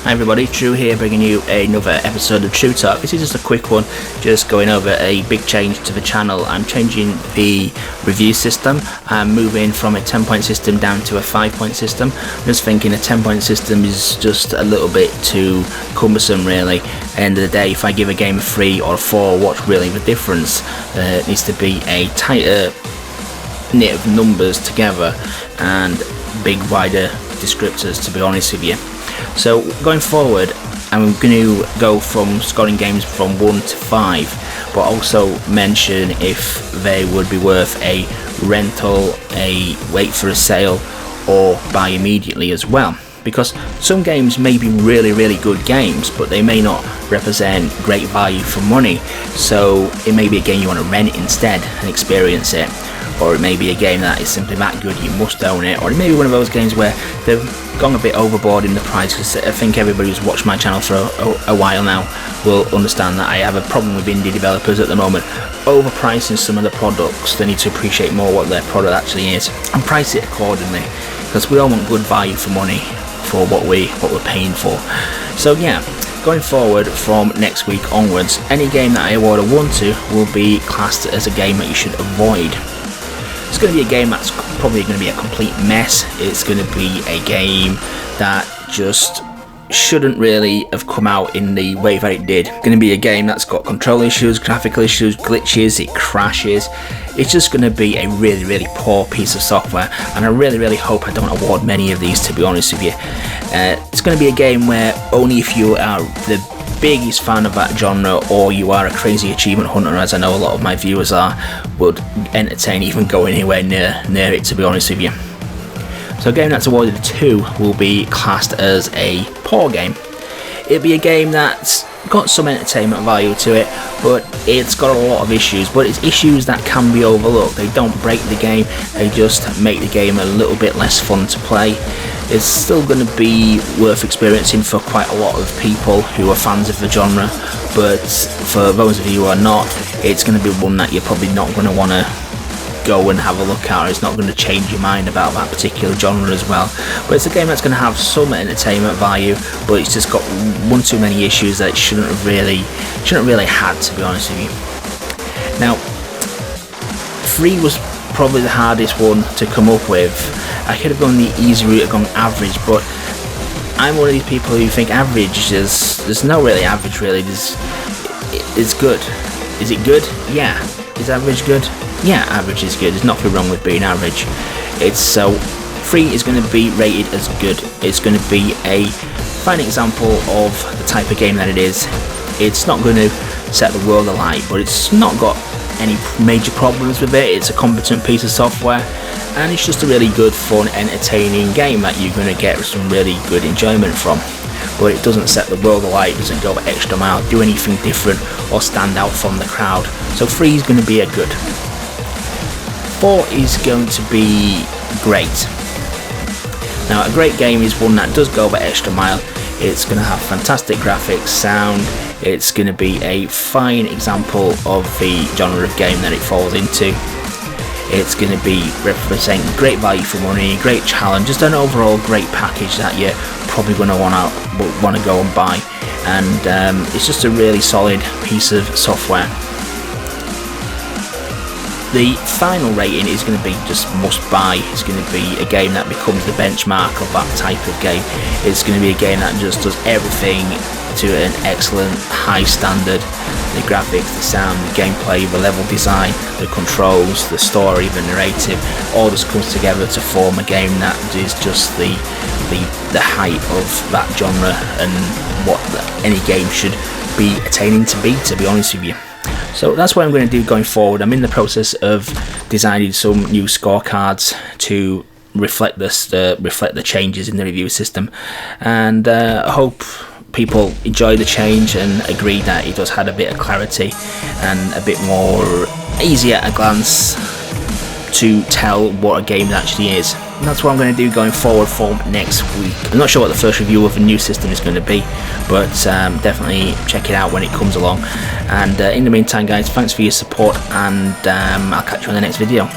Hi everybody, Drew here bringing you another episode of True Talk. This is just a quick one, just going over a big change to the channel. I'm changing the review system. I'm moving from a 10-point system down to a 5-point system. I'm just thinking a 10-point system is just a little bit too cumbersome really. At the end of the day, if I give a game a 3 or a 4, what's really the difference? It needs to be a tighter knit of numbers together and big wider descriptors, to be honest with you. So going forward, I'm going to go from scoring games from 1 to 5, but also mention if they would be worth a rental, a wait for a sale, or buy immediately as well. Because some games may be really good games, but they may not represent great value for money. So it may be a game you want to rent instead and experience it. Or it may be a game that is simply that good you must own it, or it may be one of those games where they've gone a bit overboard in the price, because I think everybody who's watched my channel for a while now will understand that I have a problem with indie developers at the moment overpricing some of the products. They need to appreciate more what their product actually is and price it accordingly, because we all want good value for money for what we're paying for. So yeah, going forward from next week onwards, any game that I award a 1 to will be classed as a game that you should avoid. It's going to be a game that's probably going to be a complete mess. It's going to be a game that just shouldn't really have come out in the way that it did. It's going to be a game that's got control issues, graphical issues, glitches, it crashes. It's just going to be a really poor piece of software, and I really hope I don't award many of these, to be honest with you. It's going to be a game where only if you are the biggest fan of that genre, or you are a crazy achievement hunter, as I know a lot of my viewers are, would entertain even going anywhere near it, to be honest with you. So a game that's awarded a 2 will be classed as a poor game. It'll be a game that's got some entertainment value to it, but it's got a lot of issues, but it's issues that can be overlooked. They don't break the game, they just make the game a little bit less fun to play. It's still going to be worth experiencing for quite a lot of people who are fans of the genre, but for those of you who are not, it's going to be one that you're probably not going to want to go and have a look at, or it's not going to change your mind about that particular genre as well. But it's a game that's going to have some entertainment value, but it's just got one too many issues that it shouldn't really had, to be honest with you. Now, 3 was probably the hardest one to come up with. I could have gone the easy route of going average, but I'm one of these people who think average there's no really average really. It's good. Is it good? Yeah. Is average good? Yeah, average is good. There's nothing wrong with being average. So 3 is going to be rated as good. It's going to be a fine example of the type of game that it is. It's not going to set the world alight, but it's not got any major problems with it. It's a competent piece of software, and it's just a really good, fun, entertaining game that you're going to get some really good enjoyment from. But it doesn't set the world alight, it doesn't go the extra mile, do anything different, or stand out from the crowd. So 3 is going to be a good. 4 is going to be great. Now, a great game is one that does go the extra mile. It's going to have fantastic graphics, sound. It's going to be a fine example of the genre of game that it falls into. It's going to be representing great value for money, great challenge, just an overall great package that you're probably going to want to go and buy. And it's just a really solid piece of software. The final rating is going to be just must buy. It's going to be a game that becomes the benchmark of that type of game. It's going to be a game that just does everything to an excellent high standard. The graphics, the sound, the gameplay, the level design, the controls, the story, the narrative, all just comes together to form a game that is just the height of that genre and what any game should be attaining to be honest with you. So that's what I'm going to do going forward. I'm in the process of designing some new scorecards to reflect the changes in the review system, and I hope people enjoy the change and agree that it does have a bit of clarity and a bit more easy at a glance to tell what a game actually is. And that's what I'm going to do going forward for next week. I'm not sure what the first review of a new system is going to be, but definitely check it out when it comes along. And in the meantime guys, thanks for your support, and I'll catch you on the next video.